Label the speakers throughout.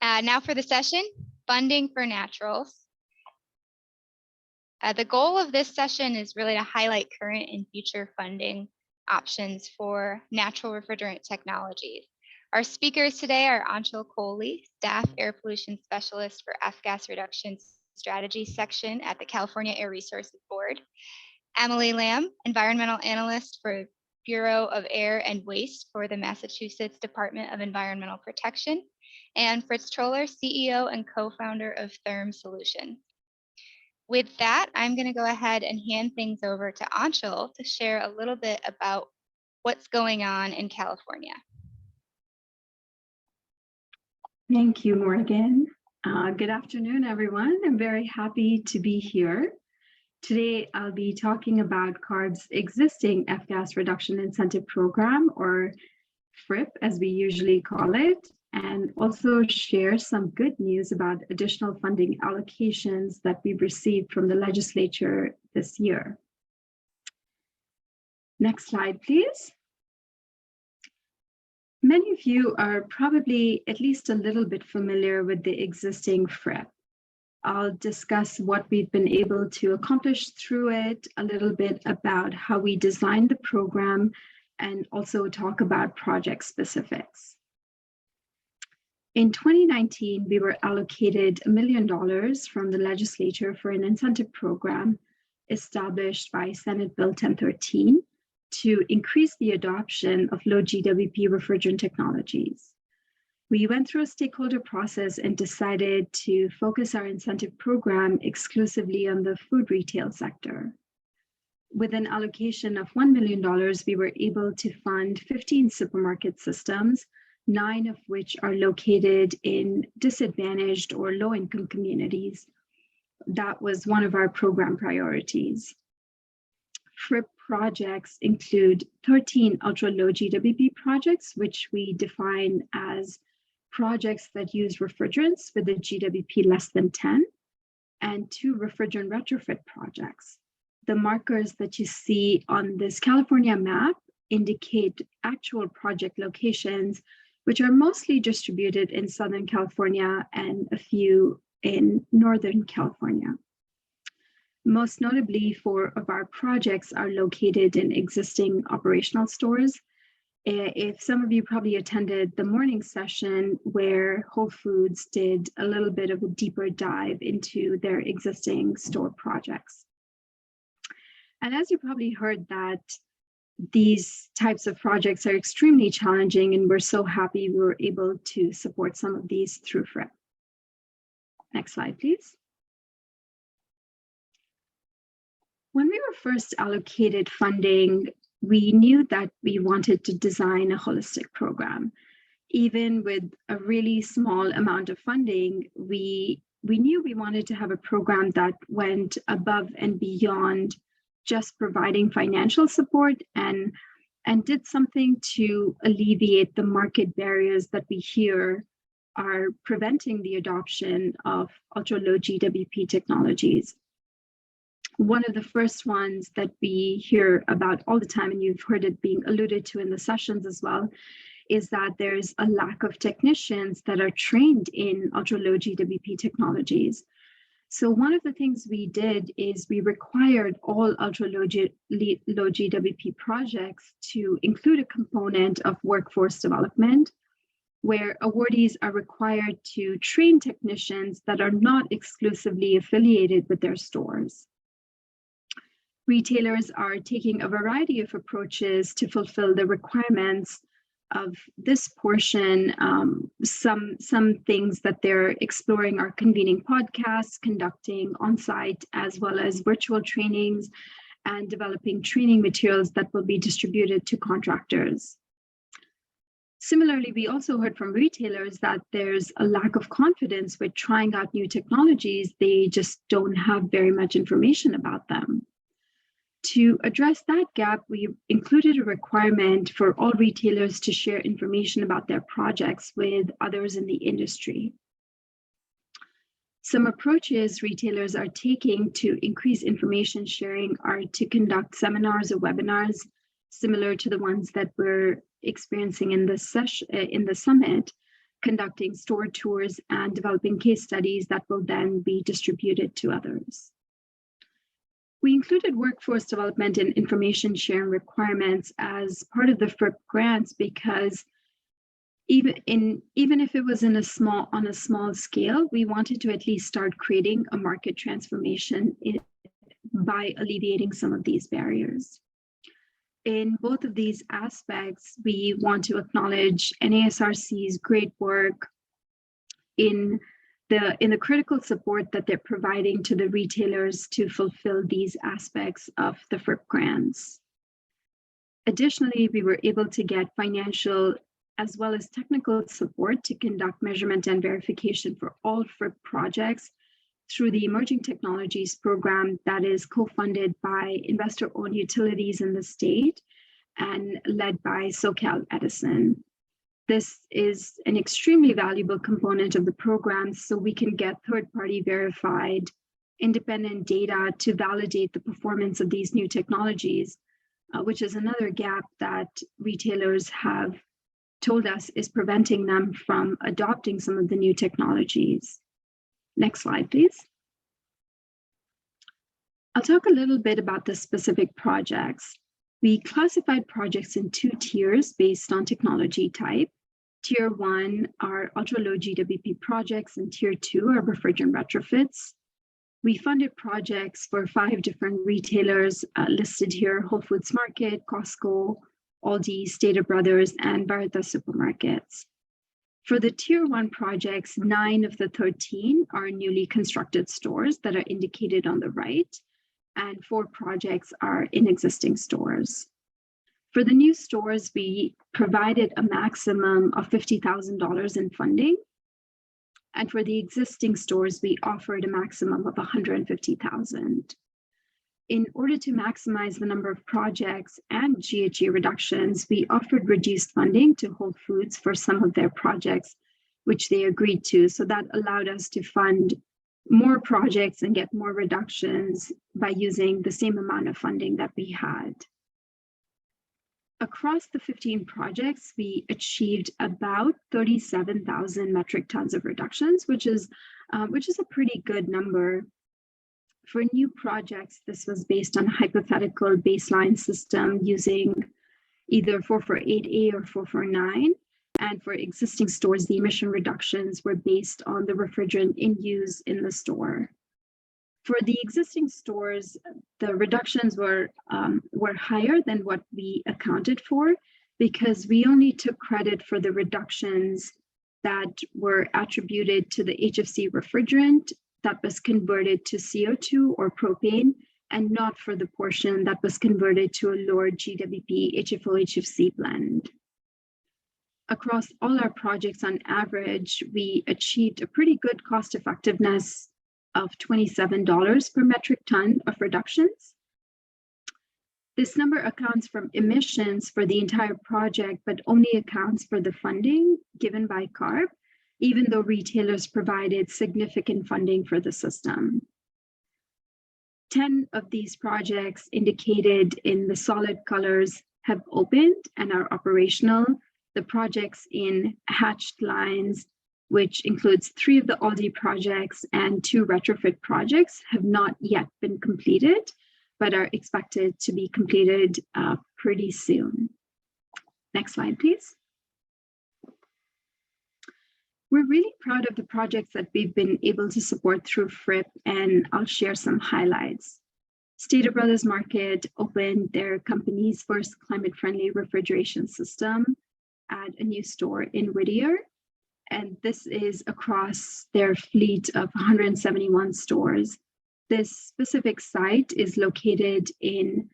Speaker 1: Now for the session, funding for naturals. The goal of this session is really to highlight current and future funding options for natural refrigerant technologies. Our speakers today are Aanchal Kohli, Staff Air Pollution Specialist for F-Gas Reduction Strategy Section at the California Air Resources Board, Emily Lamb, Environmental Analyst for Bureau of Air and Waste for the Massachusetts Department of Environmental Protection, and Fritz, CEO and co-founder of Therm Solutions. With that, I'm going to go ahead and hand things over to Aanchal to share a little bit about what's going on in California.
Speaker 2: Thank you, Morgan. Good afternoon, everyone. I'm very happy to be here. Today, I'll be talking about CARB's existing F-gas reduction incentive program, or FRIP, as we usually call it, and also share some good news about additional funding allocations that we've received from the legislature this year. Next slide, please. Many of you are probably at least a little bit familiar with the existing FRIP. I'll discuss what we've been able to accomplish through it, a little bit about how we designed the program, and also talk about project specifics. In 2019, we were allocated $1 million from the legislature for an incentive program established by Senate Bill 1013 to increase the adoption of low GWP refrigerant technologies. We went through a stakeholder process and decided to focus our incentive program exclusively on the food retail sector. With an allocation of $1 million, we were able to fund 15 supermarket systems, 9 of which are located in disadvantaged or low-income communities. That was one of our program priorities. FRIP projects include 13 ultra-low GWP projects, which we define as projects that use refrigerants with a GWP less than 10, and 2 refrigerant retrofit projects. The markers that you see on this California map indicate actual project locations, which are mostly distributed in Southern California and a few in Northern California. Most notably, 4 of our projects are located in existing operational stores. If some of you probably attended the morning session where Whole Foods did a little bit of a deeper dive into their existing store projects. And as you probably heard, that these types of projects are extremely challenging, and we're so happy we were able to support some of these through FRIP. Next slide, please. When we were first allocated funding, we knew that we wanted to design a holistic program. Even with a really small amount of funding, we knew we wanted to have a program that went above and beyond just providing financial support and did something to alleviate the market barriers that we hear are preventing the adoption of ultra-low GWP technologies. One of the first ones that we hear about all the time, and you've heard it being alluded to in the sessions as well, is that there's a lack of technicians that are trained in ultra-low GWP technologies. So one of the things we did is we required all ultra-low GWP projects to include a component of workforce development, where awardees are required to train technicians that are not exclusively affiliated with their stores. Retailers are taking a variety of approaches to fulfill the requirements of this portion. Some things that they're exploring are convening podcasts, conducting on-site as well as virtual trainings, and developing training materials that will be distributed to contractors. Similarly, we also heard from retailers that there's a lack of confidence with trying out new technologies. They just don't have very much information about them. To address that gap, we included a requirement for all retailers to share information about their projects with others in the industry. Some approaches retailers are taking to increase information sharing are to conduct seminars or webinars similar to the ones that we're experiencing in the summit, conducting store tours and developing case studies that will then be distributed to others. We included workforce development and information sharing requirements as part of the FRIP grants because even if it was on a small scale, we wanted to at least start creating a market transformation by alleviating some of these barriers. In both of these aspects, we want to acknowledge NASRC's great work in the critical support that they're providing to the retailers to fulfill these aspects of the FRIP grants. Additionally, we were able to get financial as well as technical support to conduct measurement and verification for all FRIP projects through the Emerging Technologies program that is co-funded by investor-owned utilities in the state and led by SoCal Edison. This is an extremely valuable component of the program so we can get third-party verified independent data to validate the performance of these new technologies, which is another gap that retailers have told us is preventing them from adopting some of the new technologies. Next slide, please. I'll talk a little bit about the specific projects. We classified projects in 2 tiers based on technology type. Tier 1 are ultra-low GWP projects, and Tier 2 are refrigerant retrofits. We funded projects for 5 different retailers listed here: Whole Foods Market, Costco, Aldi, Stater Brothers, and Barata Supermarkets. For the Tier 1 projects, 9 of the 13 are newly constructed stores that are indicated on the right, and 4 projects are in existing stores. For the new stores, we provided a maximum of $50,000 in funding. And for the existing stores, we offered a maximum of $150,000. In order to maximize the number of projects and GHG reductions, we offered reduced funding to Whole Foods for some of their projects, which they agreed to. So that allowed us to fund more projects and get more reductions by using the same amount of funding that we had. Across the 15 projects, we achieved about 37,000 metric tons of reductions, which is a pretty good number. For new projects, this was based on a hypothetical baseline system using either 448A or 449. And for existing stores, the emission reductions were based on the refrigerant in use in the store. For the existing stores, the reductions were higher than what we accounted for because we only took credit for the reductions that were attributed to the HFC refrigerant that was converted to CO2 or propane, and not for the portion that was converted to a lower GWP HFO-HFC blend. Across all our projects, on average, we achieved a pretty good cost effectiveness of $27 per metric ton of reductions. This number accounts for emissions for the entire project, but only accounts for the funding given by CARB, even though retailers provided significant funding for the system. 10 of these projects indicated in the solid colors have opened and are operational. The projects in hatched lines, which includes 3 of the Aldi projects and 2 retrofit projects, have not yet been completed, but are expected to be completed pretty soon. Next slide, please. We're really proud of the projects that we've been able to support through FRIP, and I'll share some highlights. Stater Brothers Market opened their company's first climate-friendly refrigeration system at a new store in Whittier. And this is across their fleet of 171 stores. This specific site is located in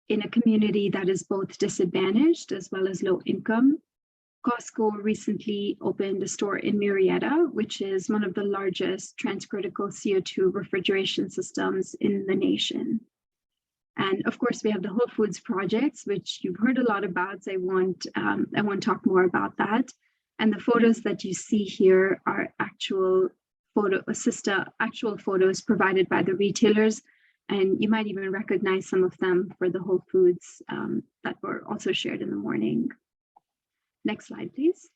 Speaker 2: a community that is both disadvantaged as well as low income. Costco recently opened a store in Murrieta, which is one of the largest transcritical CO2 refrigeration systems in the nation. And of course, we have the Whole Foods projects, which you've heard a lot about. So I won't talk more about that. And the photos that you see here are actual photos provided by the retailers. And you might even recognize some of them for the Whole Foods that were also shared in the morning. Next slide, please.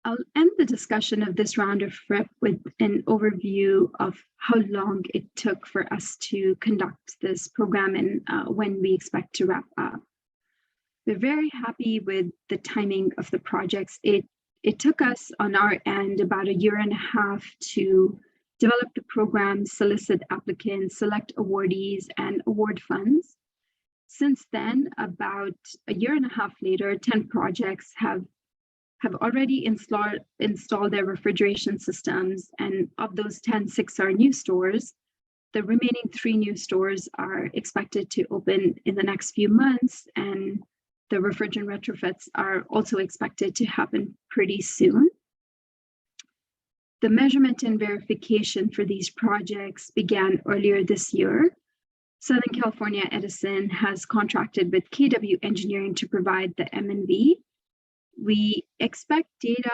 Speaker 2: I'll end the discussion of this round of FRIP with an overview of how long it took for us to conduct this program and when we expect to wrap up. We're very happy with the timing of the projects. It took us on our end about 1.5 years to develop the program, solicit applicants, select awardees, and award funds. Since then, about 1.5 years later, 10 projects have already installed their refrigeration systems, and of those 10, 6 are new stores. The remaining 3 new stores are expected to open in the next few months, and the refrigerant retrofits are also expected to happen pretty soon. The measurement and verification for these projects began earlier this year. Southern California Edison has contracted with KW Engineering to provide the M&V. We expect data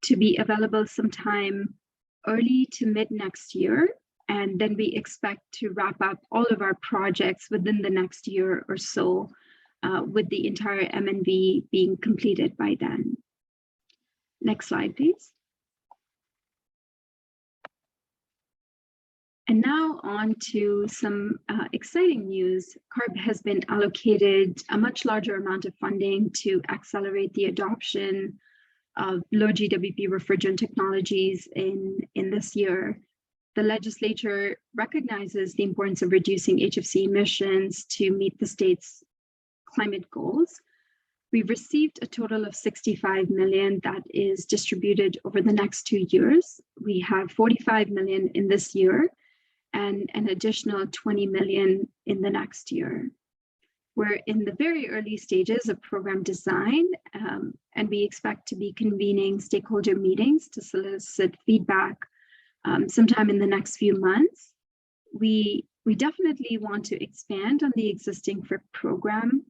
Speaker 2: to be available sometime early to mid next year, and then we expect to wrap up all of our projects within the next year or so, with the entire M&V being completed by then. Next slide, please. And now on to some exciting news. CARB has been allocated a much larger amount of funding to accelerate the adoption of low GWP refrigerant technologies in this year. The legislature recognizes the importance of reducing HFC emissions to meet the state's climate goals. We've received a total of $65 million that is distributed over the next 2 years. We have $45 million in this year, and an additional $20 million in the next year. We're in the very early stages of program design, and we expect to be convening stakeholder meetings to solicit feedback sometime in the next few months. We definitely want to expand on the existing FRIP program.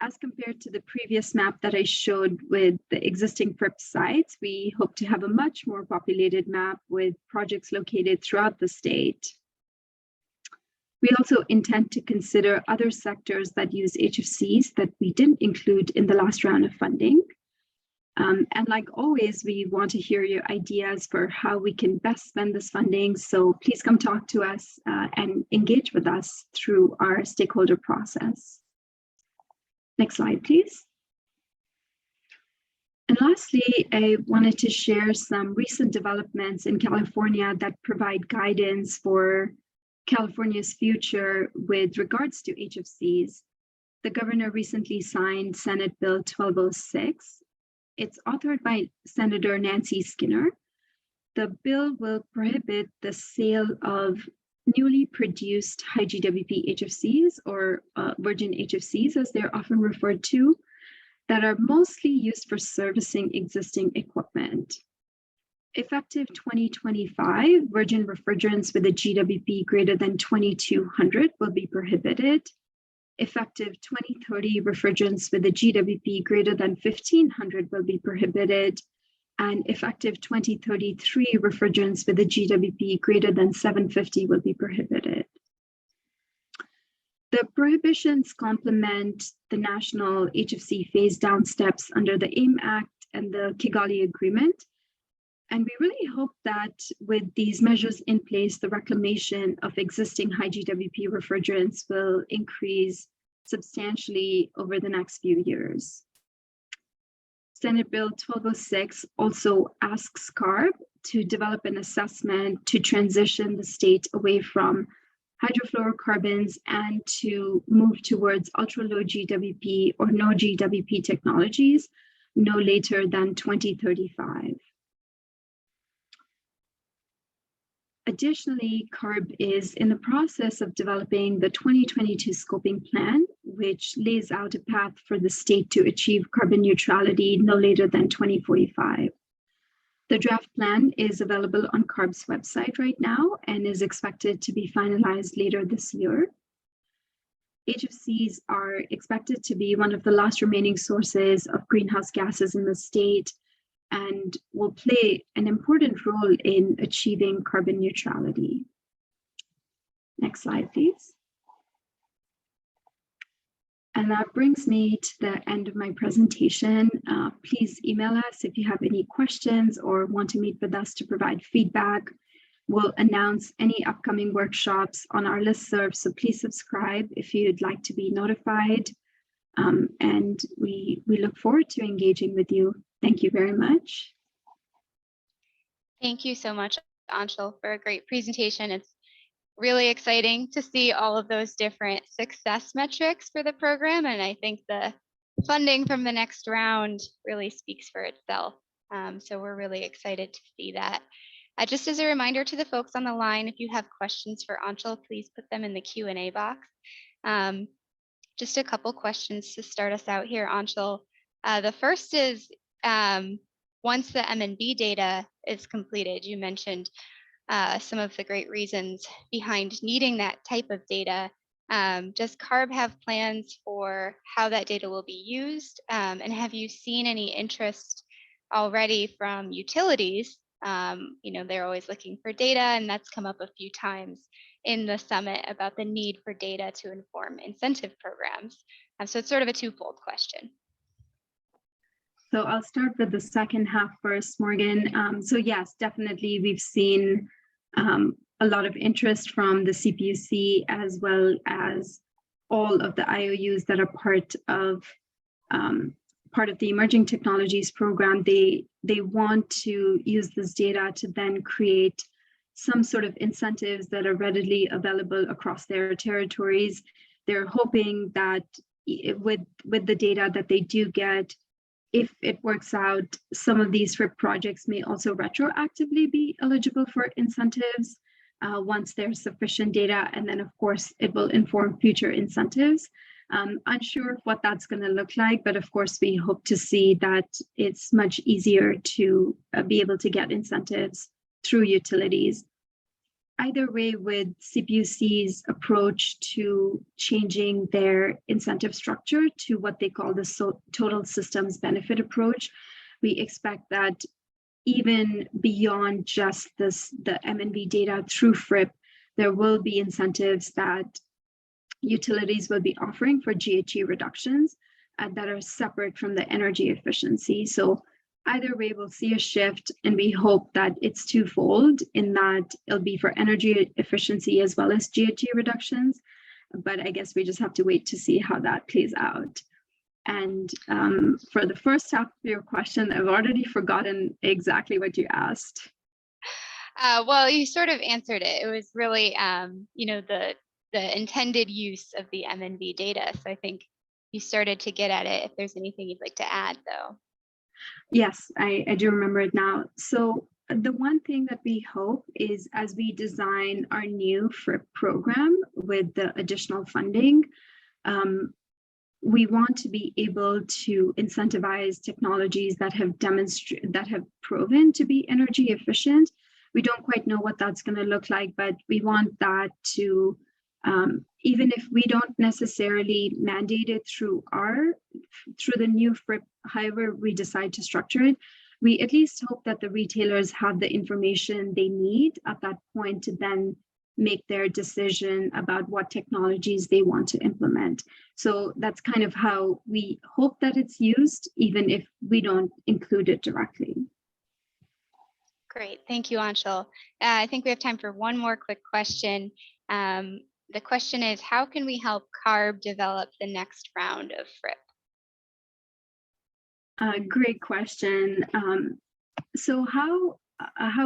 Speaker 2: As compared to the previous map that I showed with the existing FRIP sites, we hope to have a much more populated map with projects located throughout the state. We also intend to consider other sectors that use HFCs that we didn't include in the last round of funding. And like always, we want to hear your ideas for how we can best spend this funding. So please come talk to us and engage with us through our stakeholder process. Next slide, please. And lastly, I wanted to share some recent developments in California that provide guidance for California's future with regards to HFCs. The governor recently signed Senate Bill 1206. It's authored by Senator Nancy Skinner. The bill will prohibit the sale of newly produced high GWP HFCs, or virgin HFCs as they're often referred to, that are mostly used for servicing existing equipment. Effective 2025, virgin refrigerants with a GWP greater than 2200 will be prohibited. Effective 2030, refrigerants with a GWP greater than 1500 will be prohibited. And effective 2033, refrigerants with a GWP greater than 750 will be prohibited. The prohibitions complement the national HFC phase down steps under the AIM Act and the Kigali Agreement. And we really hope that with these measures in place, the reclamation of existing high GWP refrigerants will increase substantially over the next few years. Senate Bill 1206 also asks CARB to develop an assessment to transition the state away from hydrofluorocarbons and to move towards ultra-low GWP or no GWP technologies no later than 2035. Additionally, CARB is in the process of developing the 2022 scoping plan, which lays out a path for the state to achieve carbon neutrality no later than 2045. The draft plan is available on CARB's website right now and is expected to be finalized later this year. HFCs are expected to be one of the last remaining sources of greenhouse gases in the state and will play an important role in achieving carbon neutrality. Next slide, please. And that brings me to the end of my presentation. Please email us if you have any questions or want to meet with us to provide feedback. We'll announce any upcoming workshops on our listserv, so please subscribe if you'd like to be notified. And we look forward to engaging with you. Thank you very much.
Speaker 1: Thank you so much, Aanchal, for a great presentation. It's really exciting to see all of those different success metrics for the program. And I think the funding from the next round really speaks for itself. So we're really excited to see that. Just as a reminder to the folks on the line, if you have questions for Aanchal, please put them in the Q&A box. Just a couple questions to start us out here, Aanchal. The first is, once the M&B data is completed, you mentioned some of the great reasons behind needing that type of data. Does CARB have plans for how that data will be used? And have you seen any interest already from utilities? They're always looking for data, and that's come up a few times in the summit about the need for data to inform incentive programs. So it's sort of a twofold question.
Speaker 2: So I'll start with the second half first, Morgan. So yes, definitely we've seen a lot of interest from the CPUC as well as all of the IOUs that are part of the Emerging Technologies program. They want to use this data to then create some sort of incentives that are readily available across their territories. They're hoping that with the data that they do get, if it works out, some of these FRIP projects may also retroactively be eligible for incentives once there's sufficient data. And then, of course, it will inform future incentives. Unsure what that's going to look like, but of course, we hope to see that it's much easier to be able to get incentives through utilities. Either way, with CPUC's approach to changing their incentive structure to what they call the total systems benefit approach, we expect that even beyond just the M&B data through FRIP, there will be incentives that utilities will be offering for GHG reductions that are separate from the energy efficiency. So either way, we'll see a shift, and we hope that it's twofold in that it'll be for energy efficiency as well as GHG reductions. But I guess we just have to wait to see how that plays out. And for the first half of your question, I've already forgotten exactly what you asked.
Speaker 1: Well, you sort of answered it. It was really, the intended use of the M&B data. So I think you started to get at it. If there's anything you'd like to add, though.
Speaker 2: Yes, I do remember it now. So the one thing that we hope is, as we design our new FRIP program with the additional funding, we want to be able to incentivize technologies that have proven to be energy efficient. We don't quite know what that's going to look like, but we want that to, even if we don't necessarily mandate it through the new FRIP, however we decide to structure it, we at least hope that the retailers have the information they need at that point to then make their decision about what technologies they want to implement. So that's kind of how we hope that it's used, even if we don't include it directly.
Speaker 1: Great, thank you, Aanchal. I think we have time for one more quick question. The question is, how can we help CARB develop the next round of FRIP?
Speaker 2: Great question. So how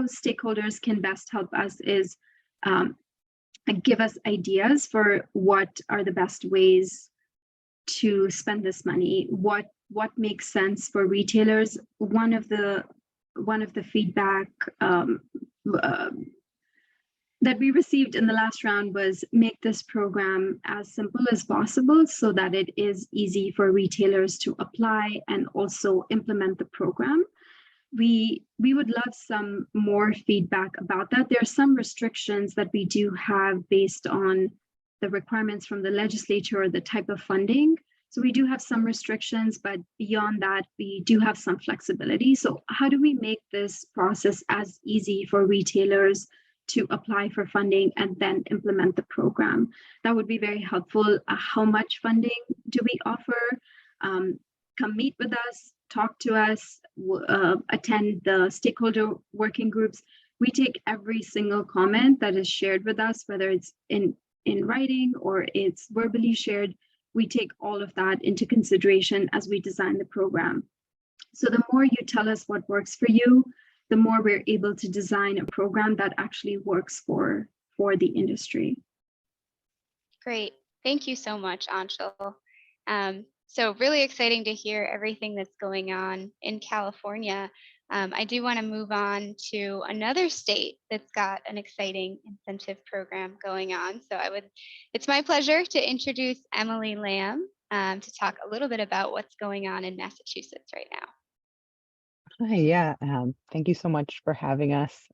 Speaker 2: stakeholders can best help us is give us ideas for what are the best ways to spend this money, what makes sense for retailers. One of the feedback that we received in the last round was make this program as simple as possible so that it is easy for retailers to apply and also implement the program. We would love some more feedback about that. There are some restrictions that we do have based on the requirements from the legislature or the type of funding. So we do have some restrictions, but beyond that, we do have some flexibility. So how do we make this process as easy for retailers to apply for funding and then implement the program. That would be very helpful. How much funding do we offer? Come meet with us, talk to us, attend the stakeholder working groups. We take every single comment that is shared with us, whether it's in writing or it's verbally shared. We take all of that into consideration as we design the program. So the more you tell us what works for you, the more we're able to design a program that actually works for the industry.
Speaker 1: Great. Thank you so much, Aanchal. So really exciting to hear everything that's going on in California. I do want to move on to another state that's got an exciting incentive program going on. So it's my pleasure to introduce Emily Lamb to talk a little bit about what's going on in Massachusetts right now.
Speaker 3: Hi, yeah, thank you so much for having us.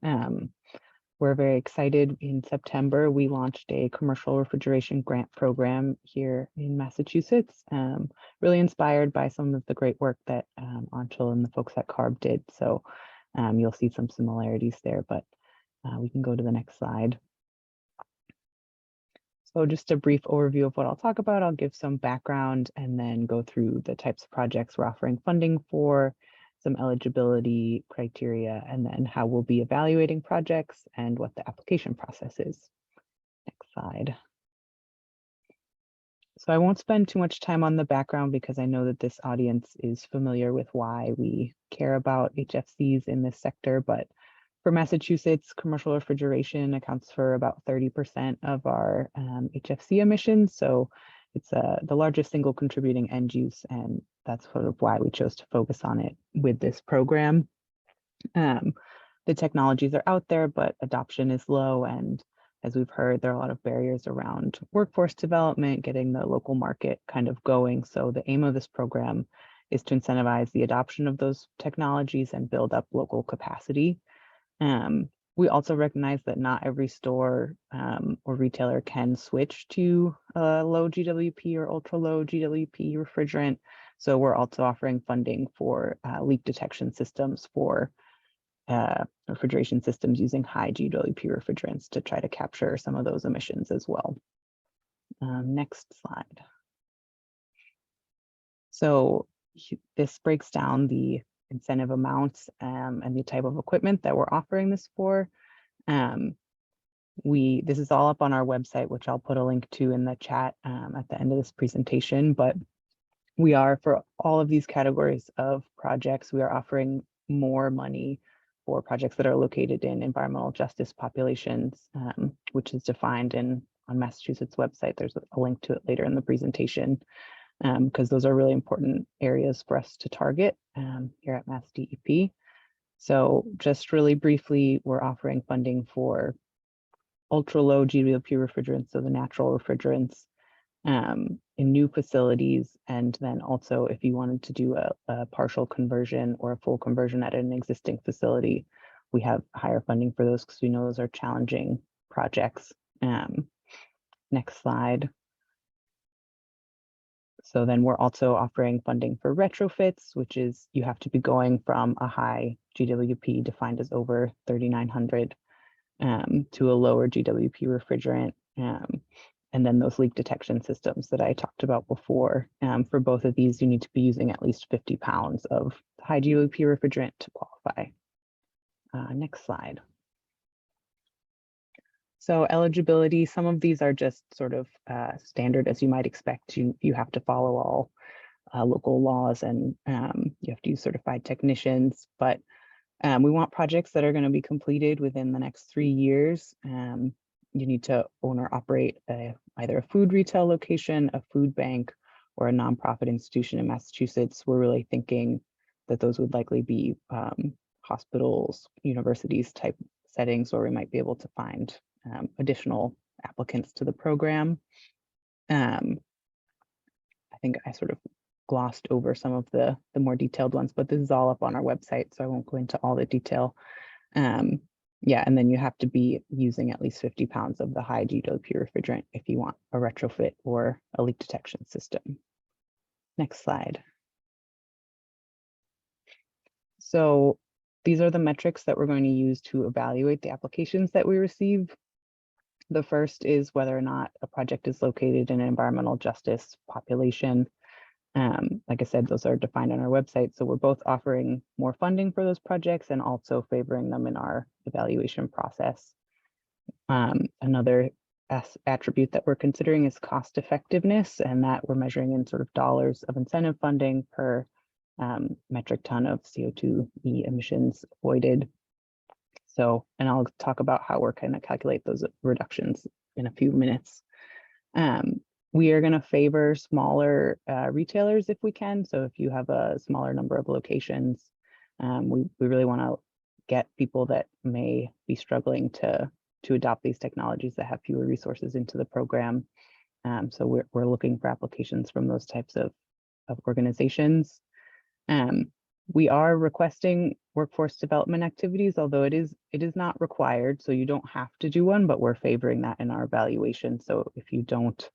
Speaker 3: We're very excited. In September, we launched a commercial refrigeration grant program here in Massachusetts, really inspired by some of the great work that Aanchal and the folks at CARB did. So you'll see some similarities there, but we can go to the next slide. So just a brief overview of what I'll talk about. I'll give some background and then go through the types of projects we're offering funding for, some eligibility criteria, and then how we'll be evaluating projects and what the application process is. Next slide. So I won't spend too much time on the background because I know that this audience is familiar with why we care about HFCs in this sector, but for Massachusetts, commercial refrigeration accounts for about 30% of our HFC emissions. So it's the largest single contributing end use, and that's sort of why we chose to focus on it with this program. The technologies are out there, but adoption is low. And as we've heard, there are a lot of barriers around workforce development, getting the local market kind of going. So the aim of this program is to incentivize the adoption of those technologies and build up local capacity. We also recognize that not every store or retailer can switch to low GWP or ultra low GWP refrigerant. So we're also offering funding for leak detection systems for refrigeration systems using high GWP refrigerants to try to capture some of those emissions as well. Next slide. So this breaks down the incentive amounts and the type of equipment that we're offering this for. This is all up on our website, which I'll put a link to in the chat at the end of this presentation, but we are, for all of these categories of projects, we are offering more money for projects that are located in environmental justice populations, which is defined on Massachusetts website. There's a link to it later in the presentation, because those are really important areas for us to target here at Mass DEP. So just really briefly, we're offering funding for ultra low GWP refrigerants, so the natural refrigerants, in new facilities. And then also if you wanted to do a partial conversion or a full conversion at an existing facility, we have higher funding for those because we know those are challenging projects. Next slide. So then we're also offering funding for retrofits, which is you have to be going from a high GWP defined as over 3,900 to a lower GWP refrigerant. And then those leak detection systems that I talked about before. For both of these, you need to be using at least 50 pounds of high GWP refrigerant to qualify. Next slide. So eligibility, some of these are just sort of standard as you might expect. You have to follow all local laws, and you have to use certified technicians, but we want projects that are going to be completed within the next 3 years. You need to own or operate either a food retail location, a food bank, or a nonprofit institution in Massachusetts. We're really thinking that those would likely be hospitals, universities type settings where we might be able to find additional applicants to the program. I think I sort of glossed over some of the more detailed ones, but this is all up on our website, so I won't go into all the detail. Yeah, and then you have to be using at least 50 pounds of the high GWP refrigerant if you want a retrofit or a leak detection system. Next slide. So these are the metrics that we're going to use to evaluate the applications that we receive. The first is whether or not a project is located in an environmental justice population. Like I said, those are defined on our website. So we're both offering more funding for those projects and also favoring them in our evaluation process. Another attribute that we're considering is cost effectiveness, and that we're measuring in sort of dollars of incentive funding per metric ton of CO2e emissions avoided. So, and I'll talk about how we're going to calculate those reductions in a few minutes. We are going to favor smaller retailers if we can. So if you have a smaller number of locations, we really want to get people that may be struggling to adopt these technologies that have fewer resources into the program. So we're looking for applications from those types of organizations. We are requesting workforce development activities, although it is not required, so you don't have to do one, but we're favoring that in our evaluation. So if you don't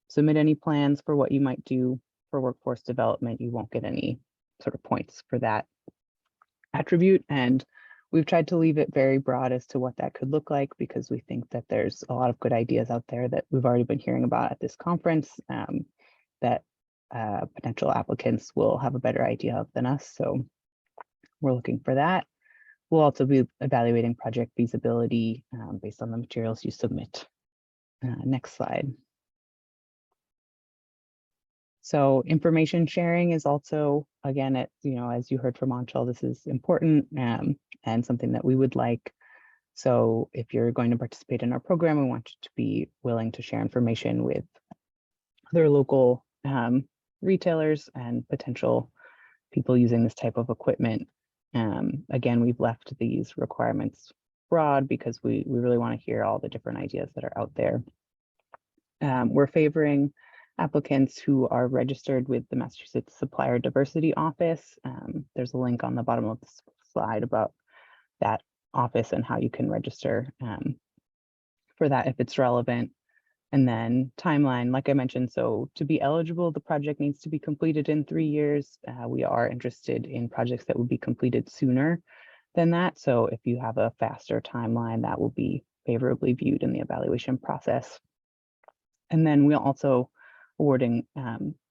Speaker 3: submit any plans for what you might do for workforce development, you won't get any sort of points for that attribute. And we've tried to leave it very broad as to what that could look like, because we think that there's a lot of good ideas out there that we've already been hearing about at this conference that potential applicants will have a better idea of than us. So we're looking for that. We'll also be evaluating project feasibility based on the materials you submit. Next slide. So information sharing is also, again, as you heard from Aanchal, this is important and something that we would like. So if you're going to participate in our program, we want you to be willing to share information with other local retailers and potential people using this type of equipment. Again, we've left these requirements broad because we really want to hear all the different ideas that are out there. We're favoring applicants who are registered with the Massachusetts Supplier Diversity Office. There's a link on the bottom of the slide about that office and how you can register for that if it's relevant. And then timeline, like I mentioned, so to be eligible, the project needs to be completed in 3 years. We are interested in projects that would be completed sooner than that. So if you have a faster timeline, that will be favorably viewed in the evaluation process. And then we're also awarding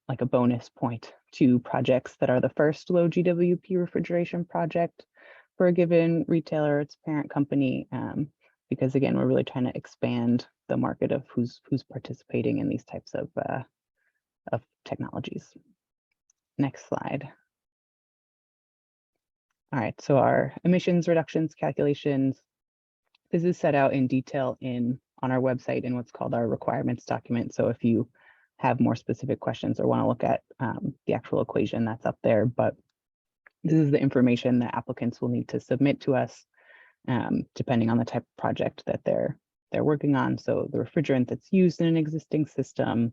Speaker 3: like a bonus point to projects that are the first low GWP refrigeration project for a given retailer, its parent company, because again, we're really trying to expand the market of who's participating in these types of technologies. Next slide. All right, so our emissions reductions calculations, this is set out in detail on our website in what's called our requirements document. So if you have more specific questions or want to look at the actual equation, that's up there. But this is the information that applicants will need to submit to us depending on the type of project that they're working on. So the refrigerant that's used in an existing system,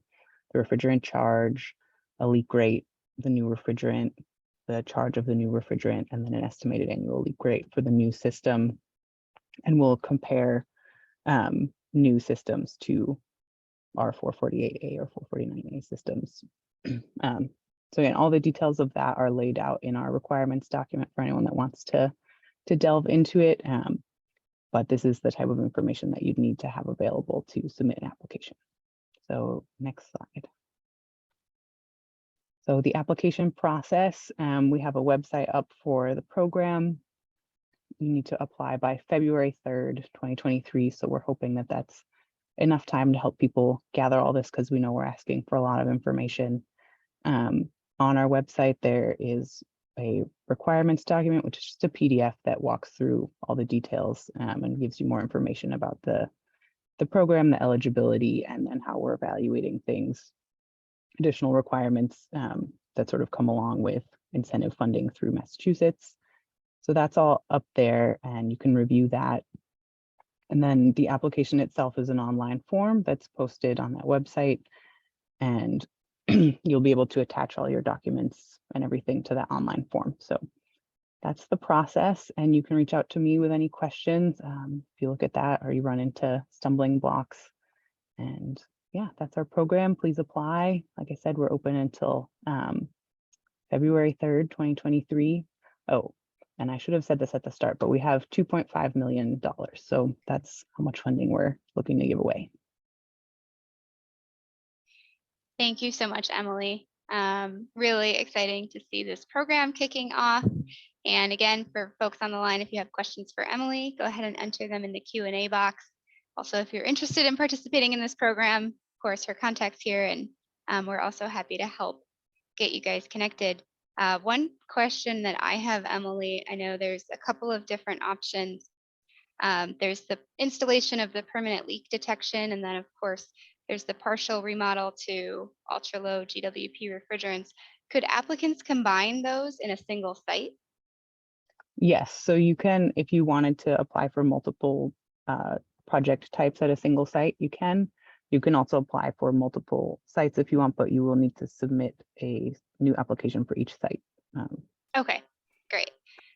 Speaker 3: the refrigerant charge, a leak rate, the new refrigerant, the charge of the new refrigerant, and then an estimated annual leak rate for the new system. And we'll compare new systems to our 448A or 449A systems. So again, all the details of that are laid out in our requirements document for anyone that wants to delve into it. But this is the type of information that you'd need to have available to submit an application. So next slide. So the application process, we have a website up for the program. You need to apply by February 3rd, 2023. So we're hoping that that's enough time to help people gather all this, because we know we're asking for a lot of information. On our website, there is a requirements document, which is just a PDF that walks through all the details and gives you more information about the program, the eligibility, and then how we're evaluating things, additional requirements that sort of come along with incentive funding through Massachusetts. So that's all up there and you can review that. And then the application itself is an online form that's posted on that website, and you'll be able to attach all your documents and everything to that online form. So that's the process, and you can reach out to me with any questions if you look at that or you run into stumbling blocks. And yeah, that's our program. Please apply. Like I said, we're open until February 3rd, 2023. Oh, and I should have said this at the start, but we have $2.5 million. So that's how much funding we're looking to give away.
Speaker 1: Thank you so much, Emily. Really exciting to see this program kicking off. And again, for folks on the line, if you have questions for Emily, go ahead and enter them in the Q&A box. Also, if you're interested in participating in this program, of course, her contact's here, and we're also happy to help get you guys connected. One question that I have, Emily, I know there's a couple of different options. There's the installation of the permanent leak detection, and then of course, there's the partial remodel to ultra-low GWP refrigerants. Could applicants combine those in a single site?
Speaker 3: Yes, so you can, if you wanted to apply for multiple project types at a single site, you can. You can also apply for multiple sites if you want, but you will need to submit a new application for each site.
Speaker 1: Okay, great.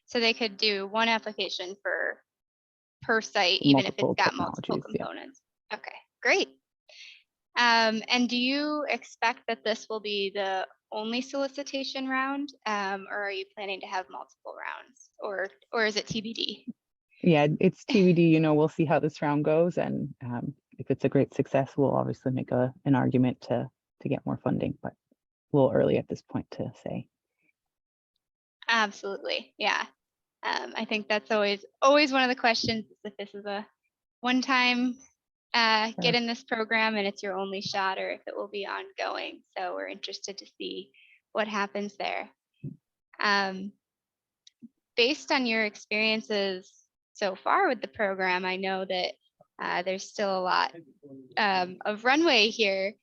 Speaker 1: So they could do one application per site, even if it's got multiple components. Yeah. Okay, great. And do you expect that this will be the only solicitation round, or are you planning to have multiple rounds, or is it TBD?
Speaker 3: Yeah, it's TBD. You know, we'll see how this round goes, and if it's a great success, we'll obviously make an argument to get more funding, but a little early at this point to say.
Speaker 1: Absolutely, yeah. I think that's always one of the questions, if this is a one-time get in this program and it's your only shot, or if it will be ongoing. So we're interested to see what happens there. Based on your experiences so far with the program, I know that there's still a lot of runway here.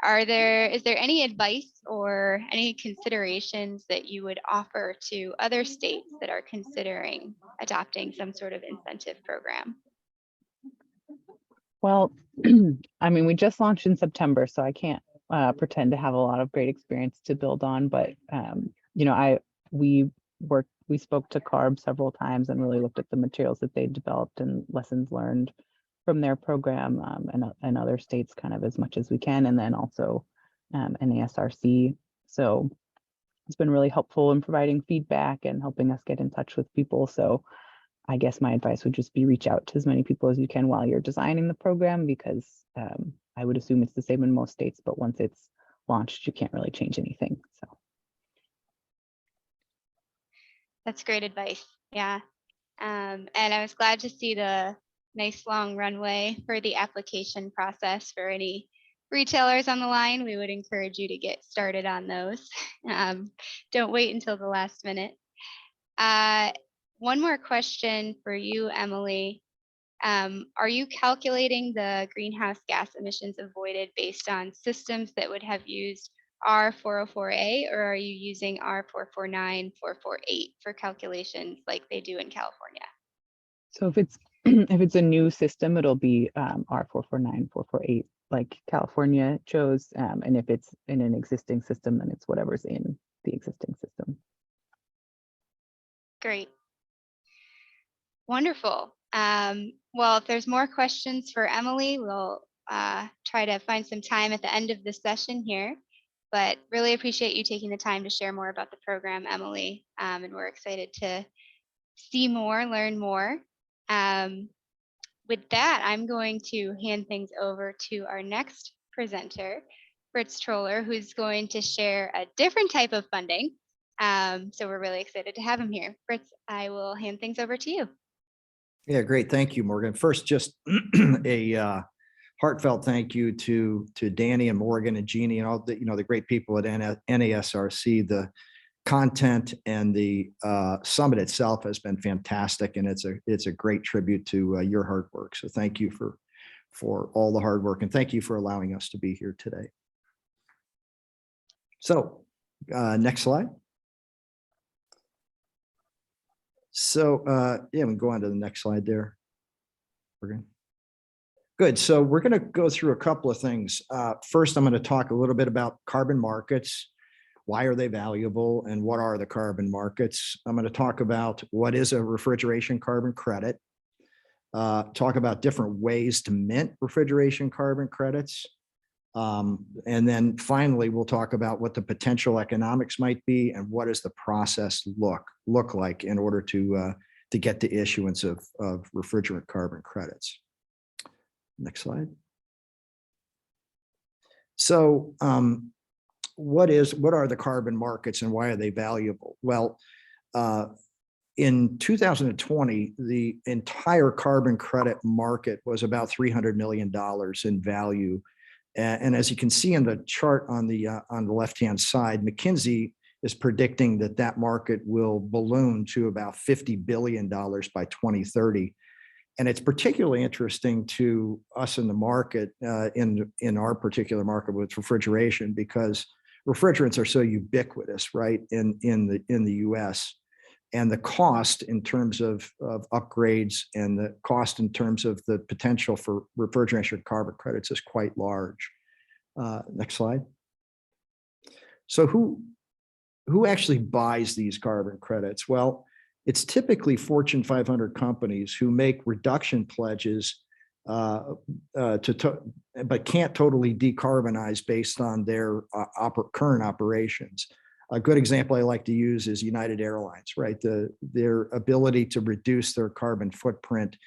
Speaker 1: Is there any advice or any considerations that you would offer to other states that are considering adopting some sort of incentive program?
Speaker 3: Well, I mean, we just launched in September, so I can't pretend to have a lot of great experience to build on, but you know, we spoke to CARB several times and really looked at the materials that they developed and lessons learned from their program, and other states kind of as much as we can, and then also NASRC. So it's been really helpful in providing feedback and helping us get in touch with people. So I guess my advice would just be reach out to as many people as you can while you're designing the program, because I would assume it's the same in most states, but once it's launched, you can't really change anything. So
Speaker 1: that's great advice. Yeah. And I was glad to see the nice long runway for the application process. For any retailers on the line, we would encourage you to get started on those. Don't wait until the last minute. One more question for you, Emily. Are you calculating the greenhouse gas emissions avoided based on systems that would have used R404A, or are you using R449, 448 for calculations like they do in California?
Speaker 3: So if it's if it's a new system, it'll be R449, 448, like California chose. And if it's in an existing system, then it's whatever's in the existing system.
Speaker 1: Great. Wonderful. Well, if there's more questions for Emily, we'll try to find some time at the end of this session here. But really appreciate you taking the time to share more about the program, Emily. And we're excited to see more, learn more. With that, I'm going to hand things over to our next presenter, Fritz Troller, who's going to share a different type of funding. So we're really excited to have him here. Fritz, I will hand things over to you.
Speaker 4: Yeah, great. Thank you, Morgan. First, just a heartfelt thank you to Danny and Morgan and Jeannie and all the, the great people at NASRC. The content and the summit itself has been fantastic, and it's a great tribute to your hard work. So thank you for all the hard work, and thank you for allowing us to be here today. So next slide. So yeah, we can go on to the next slide there. Good. So we're going to go through a couple of things. First, I'm going to talk a little bit about carbon markets. Why are they valuable, and what are the carbon markets? I'm going to talk about what is a refrigeration carbon credit, talk about different ways to mint refrigeration carbon credits, And then finally, we'll talk about what the potential economics might be and what does the process look like in order to get the issuance of refrigerant carbon credits. Next slide. So what are the carbon markets and why are they valuable? Well, in 2020, the entire carbon credit market was about $300 million in value. And as you can see in the chart on the left-hand side, McKinsey is predicting that that market will balloon to about $50 billion by 2030. And it's particularly interesting to us in the market, in our particular market with refrigeration, because refrigerants are so ubiquitous, right, in the US. And the cost in terms of upgrades and the cost in terms of the potential for refrigeration carbon credits is quite large. Next slide. So who actually buys these carbon credits? Well, it's typically Fortune 500 companies who make reduction pledges but can't totally decarbonize based on their current operations. A good example I like to use is United Airlines, right? Their ability to reduce their carbon footprint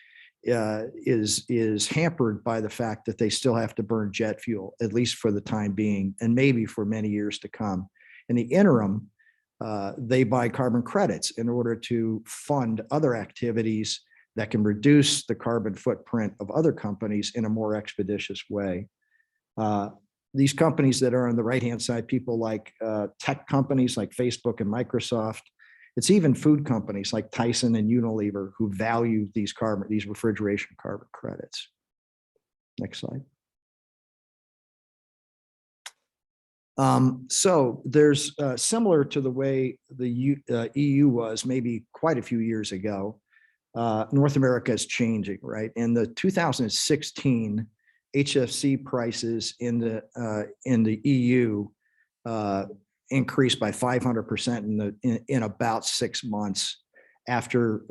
Speaker 4: is hampered by the fact that they still have to burn jet fuel, at least for the time being, and maybe for many years to come. In the interim, they buy carbon credits in order to fund other activities that can reduce the carbon footprint of other companies in a more expeditious way. These companies that are on the right-hand side, people like tech companies like Facebook and Microsoft, it's even food companies like Tyson and Unilever who value these refrigeration carbon credits. Next slide. So there's similar to the way the EU was maybe quite a few years ago, North America is changing, right? In the 2016 HFC prices in the EU increased by 500% in about 6 months after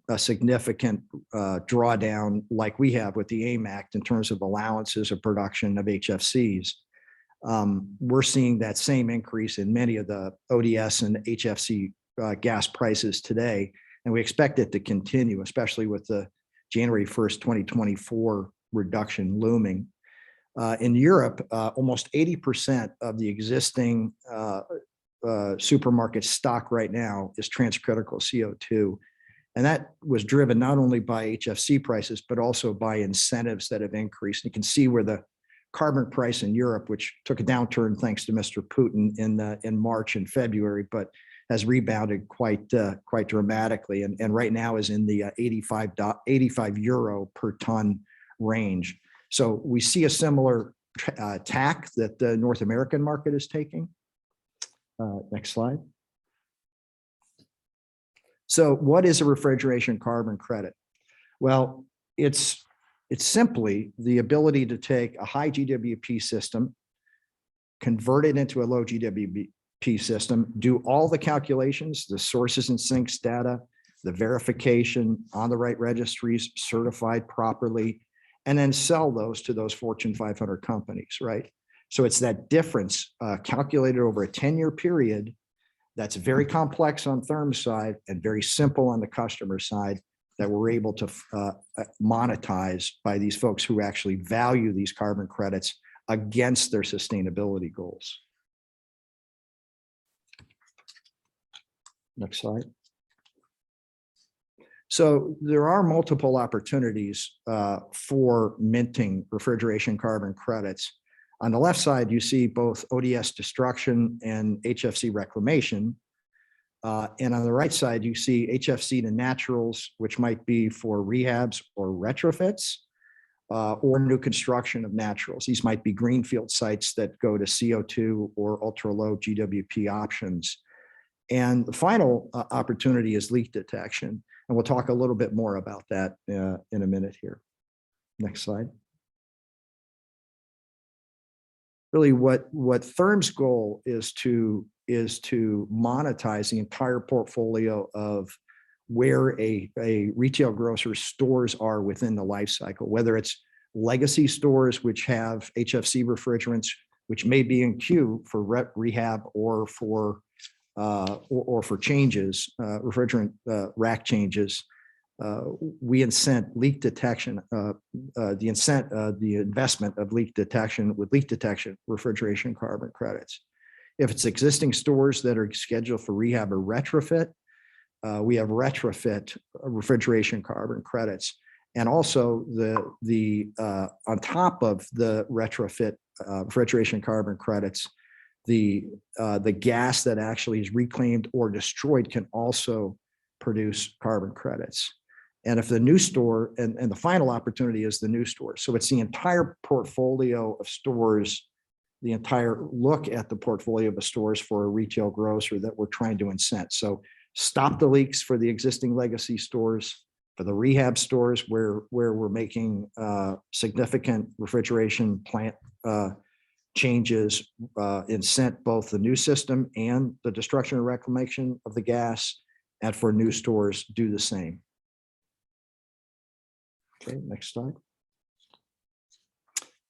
Speaker 4: a significant drawdown like we have with the AIM Act in terms of allowances of production of HFCs. We're seeing that same increase in many of the ODS and HFC gas prices today, and we expect it to continue, especially with the January 1st, 2024 reduction looming. In Europe, almost 80% of the existing supermarket stock right now is transcritical CO2. And that was driven not only by HFC prices, but also by incentives that have increased. You can see where the carbon price in Europe, which took a downturn thanks to Mr. Putin in March and February, but has rebounded quite dramatically, and right now is in the 85 euro per ton range. So we see a similar tack that the North American market is taking. Next slide. So what is a refrigeration carbon credit? Well, it's simply the ability to take a high GWP system, convert it into a low GWP system, do all the calculations, the sources and sinks data, the verification on the right registries, certified properly, and then sell those to those Fortune 500 companies, right? So it's that difference calculated over a 10-year period that's very complex on Therm's side and very simple on the customer side that we're able to monetize by these folks who actually value these carbon credits against their sustainability goals. Next slide. So there are multiple opportunities for minting refrigeration carbon credits. On the left side, you see both ODS destruction and HFC reclamation. And on the right side, you see HFC to naturals, which might be for rehabs or retrofits or new construction of naturals. These might be greenfield sites that go to CO2 or ultra low GWP options. And the final opportunity is leak detection. And we'll talk a little bit more about that in a minute here. Next slide. Really what Therm's goal is to monetize the entire portfolio of where a retail grocer's stores are within the life cycle, whether it's legacy stores which have HFC refrigerants, which may be in queue for rehab or for changes, refrigerant rack changes. We incent leak detection, the investment of leak detection with leak detection refrigeration carbon credits. If it's existing stores that are scheduled for rehab or retrofit, we have retrofit refrigeration carbon credits. And also on top of the retrofit refrigeration carbon credits, the gas that actually is reclaimed or destroyed can also produce carbon credits. And if the new store, and the final opportunity is the new store. So it's the entire portfolio of stores, the entire look at the portfolio of the stores for a retail grocer that we're trying to incent. So stop the leaks for the existing legacy stores, for the rehab stores where we're making significant refrigeration plant changes, incent both the new system and the destruction and reclamation of the gas, and for new stores, do the same. Okay, next slide.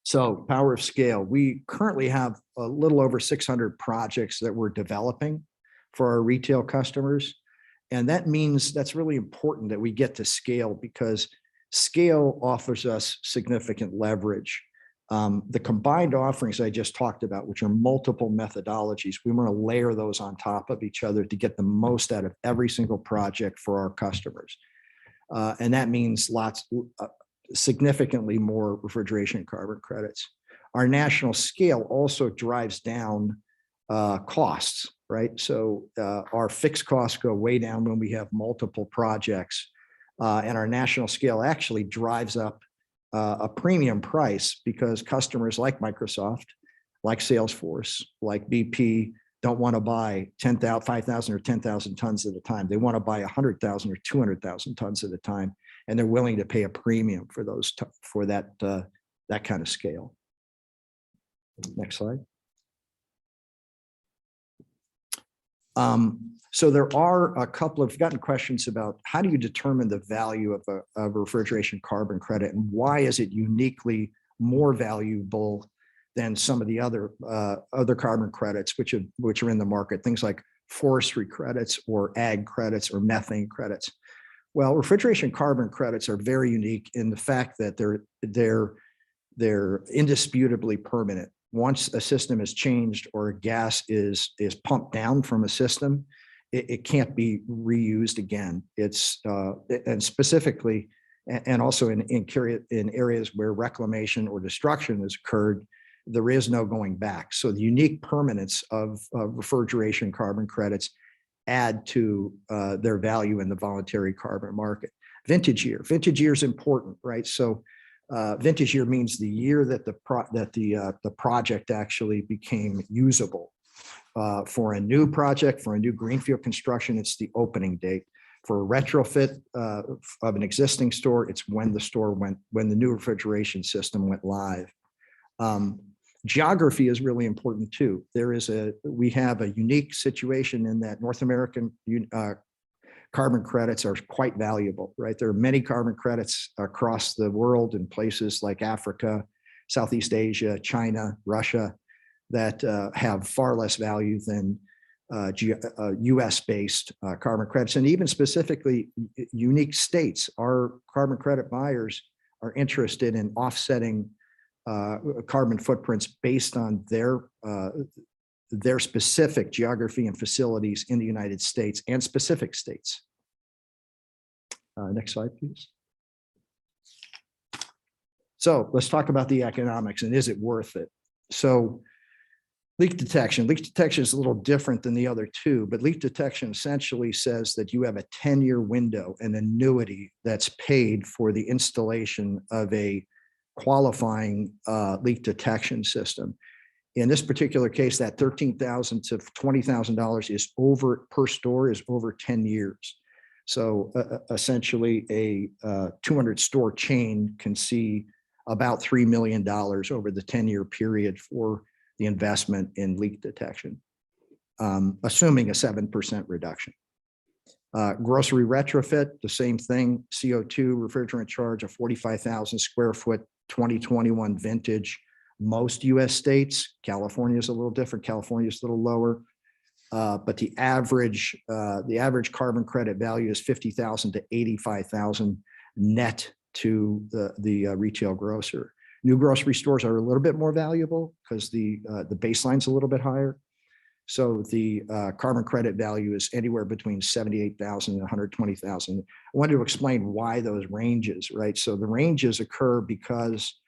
Speaker 4: So power of scale. We currently have a little over 600 projects that we're developing for our retail customers. And that means that's really important that we get to scale, because scale offers us significant leverage. The combined offerings I just talked about, which are multiple methodologies, we want to layer those on top of each other to get the most out of every single project for our customers. And that means significantly more refrigeration carbon credits. Our national scale also drives down costs, right? So our fixed costs go way down when we have multiple projects, and our national scale actually drives up a premium price, because customers like Microsoft, like Salesforce, like BP don't want to buy 5,000 or 10,000 tons at a time. They want to buy 100,000 or 200,000 tons at a time, and they're willing to pay a premium for that kind of scale. Next slide. So there are a couple of, gotten questions about how do you determine the value of a refrigeration carbon credit, and why is it uniquely more valuable than some of the other carbon credits which are in the market, things like forestry credits or ag credits or methane credits. Well, refrigeration carbon credits are very unique in the fact that they're indisputably permanent. Once a system is changed or a gas is pumped down from a system, it can't be reused again. It's and specifically, and also in areas where reclamation or destruction has occurred, there is no going back. So the unique permanence of refrigeration carbon credits add to their value in the voluntary carbon market. Vintage year is important, right? So vintage year means the year that the project actually became usable. For a new project, for a new greenfield construction, it's the opening date. For a retrofit of an existing store, it's when the new refrigeration system went live. Geography is really important too. We have a unique situation in that North American carbon credits are quite valuable, right? There are many carbon credits across the world in places like Africa, Southeast Asia, China, Russia, that have far less value than US-based carbon credits. And even specifically unique states, our carbon credit buyers are interested in offsetting carbon footprints based on their specific geography and facilities in the United States and specific states. Next slide, please. So let's talk about the economics, and is it worth it? So leak detection is a little different than the other two, but leak detection essentially says that you have a 10-year window, an annuity that's paid for the installation of a qualifying leak detection system. In this particular case, that $13,000 to $20,000 is per store is over 10 years. So essentially a 200 store chain can see about $3 million over the 10-year period for the investment in leak detection, assuming a 7% reduction. Grocery retrofit, the same thing, CO2 refrigerant charge, a 45,000 square foot 2021 vintage. Most US states, California is a little different. California is a little lower. But the average carbon credit value is 50,000 to 85,000 net to the retail grocer. New grocery stores are a little bit more valuable because the baseline's a little bit higher. So the carbon credit value is anywhere between 78,000 and 120,000. I wanted to explain why those ranges, right? So the ranges occur because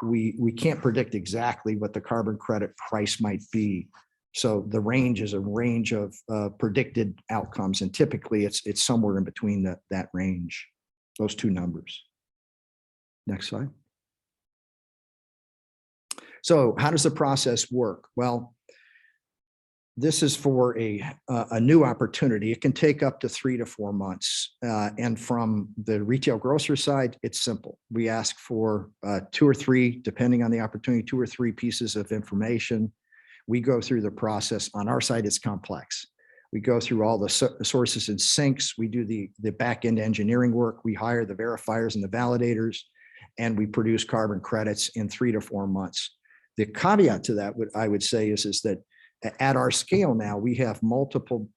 Speaker 4: we can't predict exactly what the carbon credit price might be. So the range is a range of predicted outcomes, and typically it's somewhere in between that range, those two numbers. Next slide. So how does the process work? Well, this is for a new opportunity. It can take up to 3 to 4 months. And from the retail grocer side, it's simple. We ask for 2 or 3, depending on the opportunity, 2 or 3 pieces of information. We go through the process. On our side, it's complex. We go through all the sources and sinks. We do the back-end engineering work. We hire the verifiers and the validators, and we produce carbon credits in 3 to 4 months. The caveat to that, what I would say is that at our scale now, we have multiple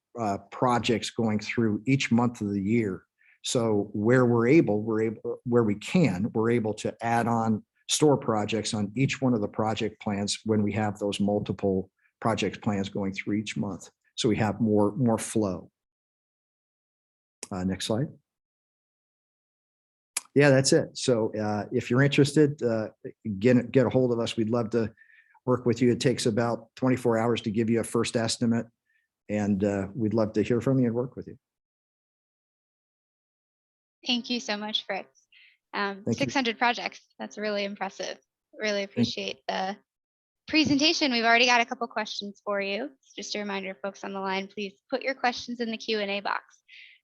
Speaker 4: projects going through each month of the year. So where we're able, where we can, we're able to add on store projects on each one of the project plans when we have those multiple project plans going through each month. So we have more flow. Next slide. Yeah, that's it. So if you're interested, get a hold of us. We'd love to work with you. It takes about 24 hours to give you a first estimate, and we'd love to hear from you and work with you.
Speaker 1: Thank you so much, Fritz.
Speaker 4: Thank
Speaker 1: 600 projects. That's really impressive. Really appreciate the presentation. We've already got a couple questions for you. Just a reminder, folks on the line, please put your questions in the Q&A box.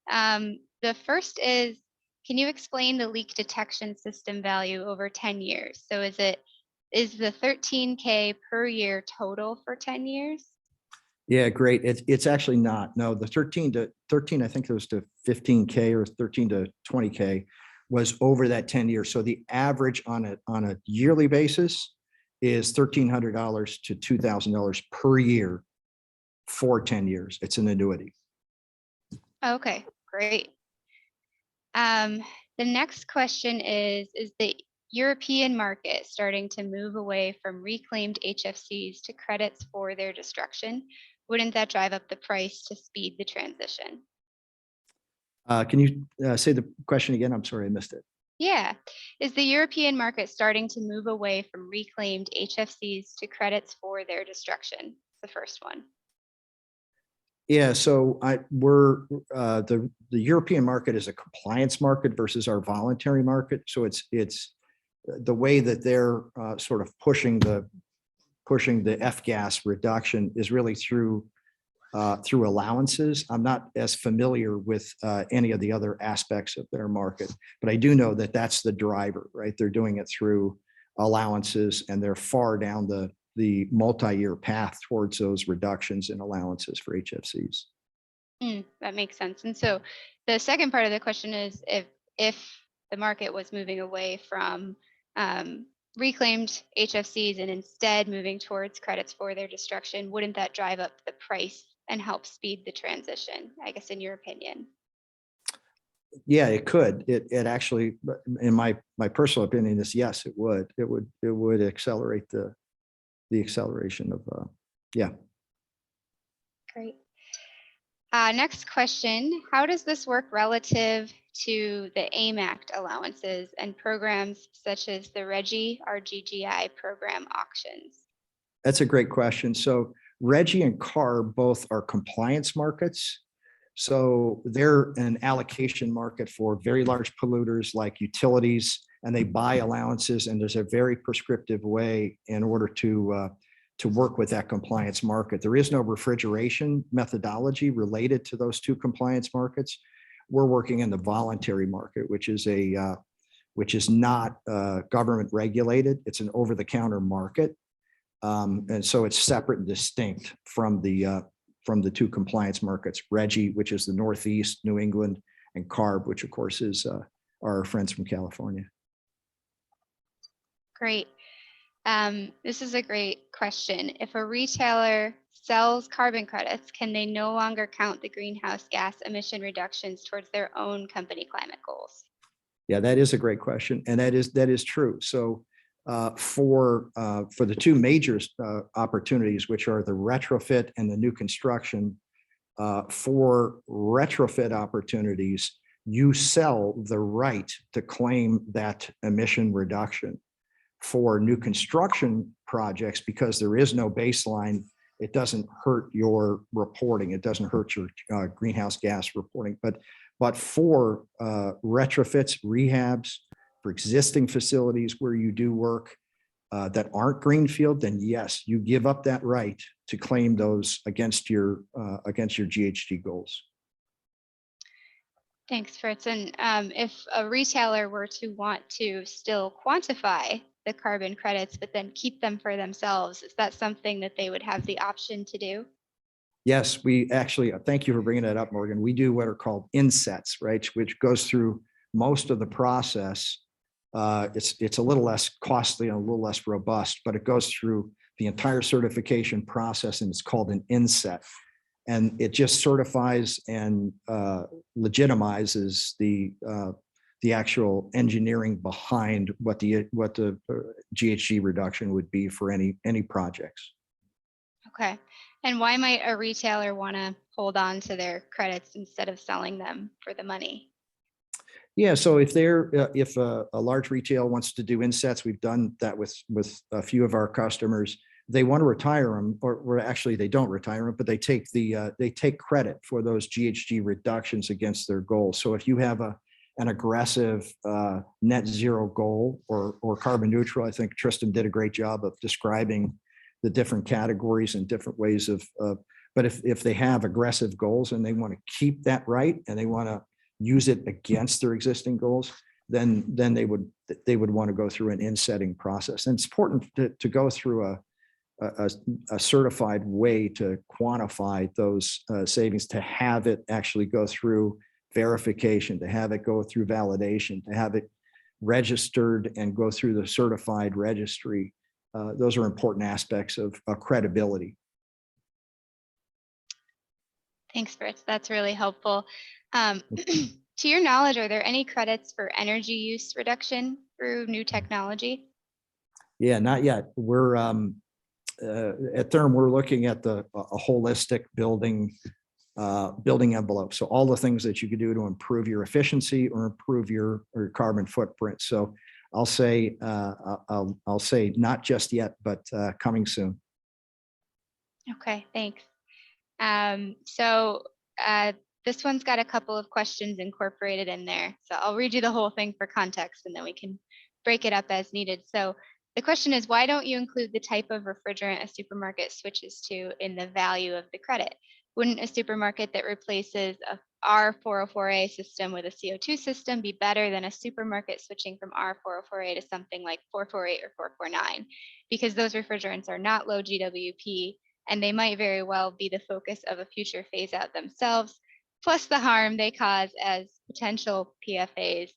Speaker 1: The first is, can you explain the leak detection system value over 10 years? So is the 13K per year total for 10 years?
Speaker 4: Yeah, great. It's actually not. No, the 13, I think it was to 15K or 13 to 20K was over that 10 years. So the average on a yearly basis is $1,300 to $2,000 per year for 10 years. It's an annuity.
Speaker 1: Okay, great. The next question is the European market starting to move away from reclaimed HFCs to credits for their destruction? Wouldn't that drive up the price to speed the transition?
Speaker 4: Can you say the question again? I'm sorry, I missed it.
Speaker 1: Yeah. Is the European market starting to move away from reclaimed HFCs to credits for their destruction? The first one.
Speaker 4: Yeah, so the European market is a compliance market versus our voluntary market. So it's the way that they're sort of pushing the F-gas reduction is really through allowances. I'm not as familiar with any of the other aspects of their market, but I do know that that's the driver, right? They're doing it through allowances, and they're far down the multi-year path towards those reductions in allowances for HFCs.
Speaker 1: That makes sense. And so the second part of the question is if the market was moving away from reclaimed HFCs and instead moving towards credits for their destruction, wouldn't that drive up the price and help speed the transition, I guess, in your opinion?
Speaker 4: Yeah, it could. It actually, in my personal opinion, is yes, it would. It would accelerate the acceleration of yeah.
Speaker 1: Great. Next question, how does this work relative to the AIM Act allowances and programs such as the RGGI RGGI program auctions?
Speaker 4: That's a great question. So RGGI and CARB both are compliance markets. So they're an allocation market for very large polluters like utilities, and they buy allowances, and there's a very prescriptive way in order to work with that compliance market. There is no refrigeration methodology related to those two compliance markets. We're working in the voluntary market, which is not government regulated. It's an over-the-counter market, and so it's separate and distinct from the two compliance markets: RGGI, which is the Northeast, New England, and CARB, which of course is our friends from California.
Speaker 1: Great. This is a great question. If a retailer sells carbon credits, can they no longer count the greenhouse gas emission reductions towards their own company climate goals?
Speaker 4: Yeah, that is a great question, and that is true. So for the two major opportunities, which are the retrofit and the new construction, for retrofit opportunities, you sell the right to claim that emission reduction. For new construction projects, because there is no baseline, it doesn't hurt your reporting. It doesn't hurt your greenhouse gas reporting. But for retrofits, rehabs, for existing facilities where you do work that aren't greenfield, then yes, you give up that right to claim those against your GHG goals.
Speaker 1: Thanks, Fritz. And if a retailer were to want to still quantify the carbon credits, but then keep them for themselves, is that something that they would have the option to do?
Speaker 4: Yes, we actually, thank you for bringing that up, Morgan. We do what are called insets, right? Which goes through most of the process. It's a little less costly and a little less robust, but it goes through the entire certification process, and it's called an inset. And it just certifies and legitimizes the actual engineering behind what the GHG reduction would be for any projects.
Speaker 1: Okay. And why might a retailer want to hold on to their credits instead of selling them for the money?
Speaker 4: Yeah, so if a large retail wants to do insets, we've done that with a few of our customers. They want to retire them, or actually they don't retire them, but they take credit for those GHG reductions against their goals. So if you have an aggressive net zero goal or carbon neutral, I think Tristan did a great job of describing the different categories and different ways of. But if they have aggressive goals and they want to keep that right and they want to use it against their existing goals, then they would want to go through an insetting process. And it's important to go through a certified way to quantify those savings, to have it actually go through verification, to have it go through validation, to have it registered and go through the certified registry. Those are important aspects of credibility.
Speaker 1: Thanks, Fritz. That's really helpful. To your knowledge, are there any credits for energy use reduction through new technology?
Speaker 4: Yeah, not yet. We're at Therm, we're looking at a holistic building envelope. So all the things that you could do to improve your efficiency or improve your carbon footprint. So I'll say not just yet, but coming soon.
Speaker 1: Okay, thanks. This one's got a couple of questions incorporated in there. So I'll read you the whole thing for context and then we can break it up as needed. So the question is, why don't you include the type of refrigerant a supermarket switches to in the value of the credit? Wouldn't a supermarket that replaces a R404A system with a CO2 system be better than a supermarket switching from R404A to something like 448 or 449? Because those refrigerants are not low GWP and they might very well be the focus of a future phase out themselves, plus the harm they cause as potential PFAs.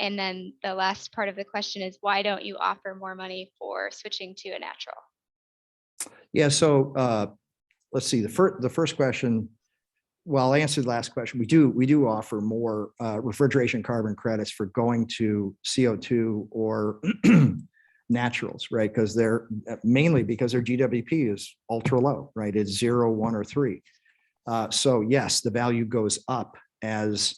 Speaker 1: And then the last part of the question is, why don't you offer more money for switching to a natural?
Speaker 4: Yeah, so let's see, the first question, well, I'll answer the last question. We do offer more refrigeration carbon credits for going to CO2 or naturals, right? Because they're mainly because their GWP is ultra low, right? It's 0, 1, or 3. So yes, the value goes up as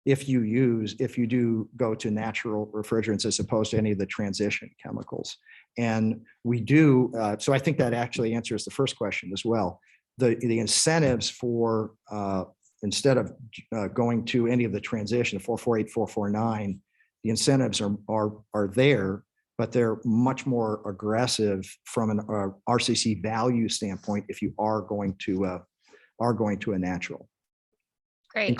Speaker 4: if you do go to natural refrigerants as opposed to any of the transition chemicals. And we do, so I think that actually answers the first question as well. The incentives for, instead of going to any of the transition, 448, 449, the incentives are there, but they're much more aggressive from an RCC value standpoint if you are going to a natural.
Speaker 1: Great.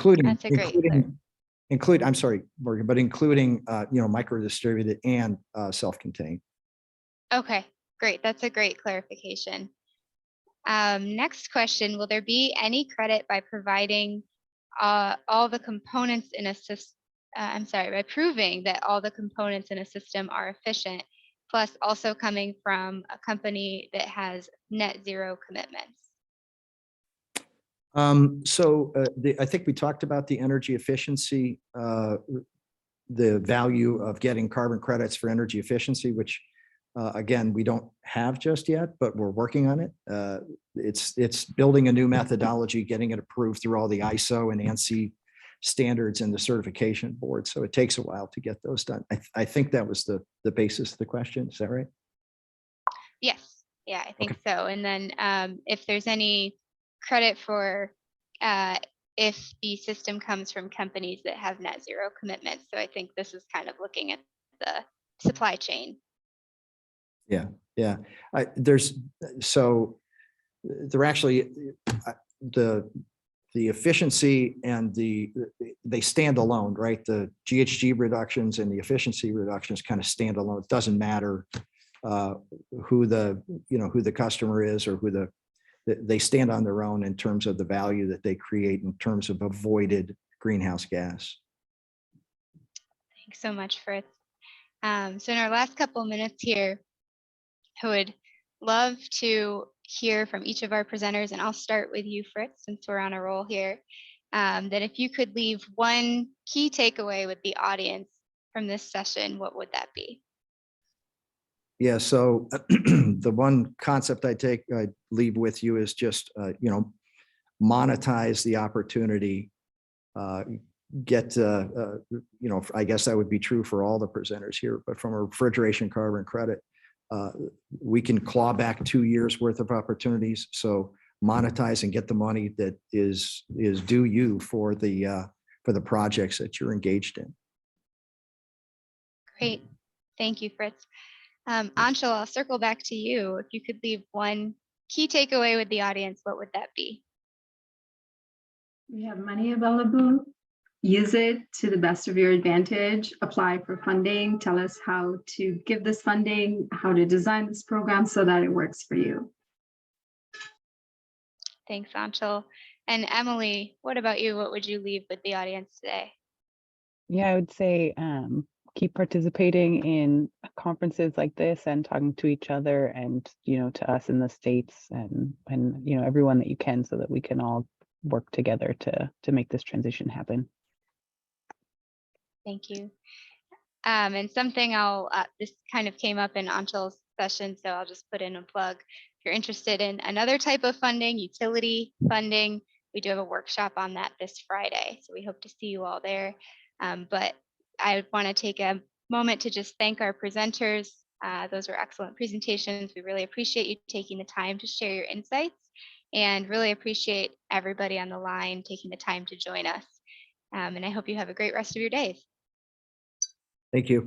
Speaker 4: I'm sorry, Morgan, but including micro distributed and self-contained.
Speaker 1: Okay, great. That's a great clarification. Next question, will there be any credit by providing all the components in a by proving that all the components in a system are efficient, plus also coming from a company that has net zero commitments.
Speaker 4: I think we talked about the energy efficiency, the value of getting carbon credits for energy efficiency, which again, we don't have just yet, but we're working on it. It's building a new methodology, getting it approved through all the ISO and ANSI standards and the certification board. So it takes a while to get those done. I think that was the basis of the question. Is that right?
Speaker 1: Yes, yeah, I think so. And then if there's any credit for if the system comes from companies that have net zero commitments. So I think this is kind of looking at the supply chain.
Speaker 4: Yeah, yeah. There actually the efficiency and they stand alone, right? The GHG reductions and the efficiency reductions kind of stand alone. It doesn't matter who the customer is or they stand on their own in terms of the value that they create in terms of avoided greenhouse gas.
Speaker 1: Thanks so much, Fritz. So in our last couple of minutes here, I would love to hear from each of our presenters, and I'll start with you, Fritz, since we're on a roll here, that if you could leave one key takeaway with the audience from this session, what would that be?
Speaker 4: Yeah, so the one concept I leave with you is just, monetize the opportunity, get, I guess that would be true for all the presenters here, but from a refrigeration carbon credit, we can claw back 2 years worth of opportunities. So monetize and get the money that is due you for the projects that you're engaged in.
Speaker 1: Great, thank you, Fritz. Aanchal, I'll circle back to you. If you could leave one key takeaway with the audience, what would that be?
Speaker 2: We have money available. Use it to the best of your advantage. Apply for funding. Tell us how to give this funding, how to design this program so that it works for you.
Speaker 1: Thanks, Aanchal. And Emily, what about you? What would you leave with the audience today?
Speaker 3: Yeah, I would say keep participating in conferences like this and talking to each other and, to us in the States and everyone that you can, so that we can all work together to make this transition happen.
Speaker 1: Thank you. And something this kind of came up in Aanchal's session, so I'll just put in a plug. If you're interested in another type of funding, utility funding, we do have a workshop on that this Friday. So we hope to see you all there. But I want to take a moment to just thank our presenters. Those were excellent presentations. We really appreciate you taking the time to share your insights, and really appreciate everybody on the line taking the time to join us. And I hope you have a great rest of your days.
Speaker 4: Thank you.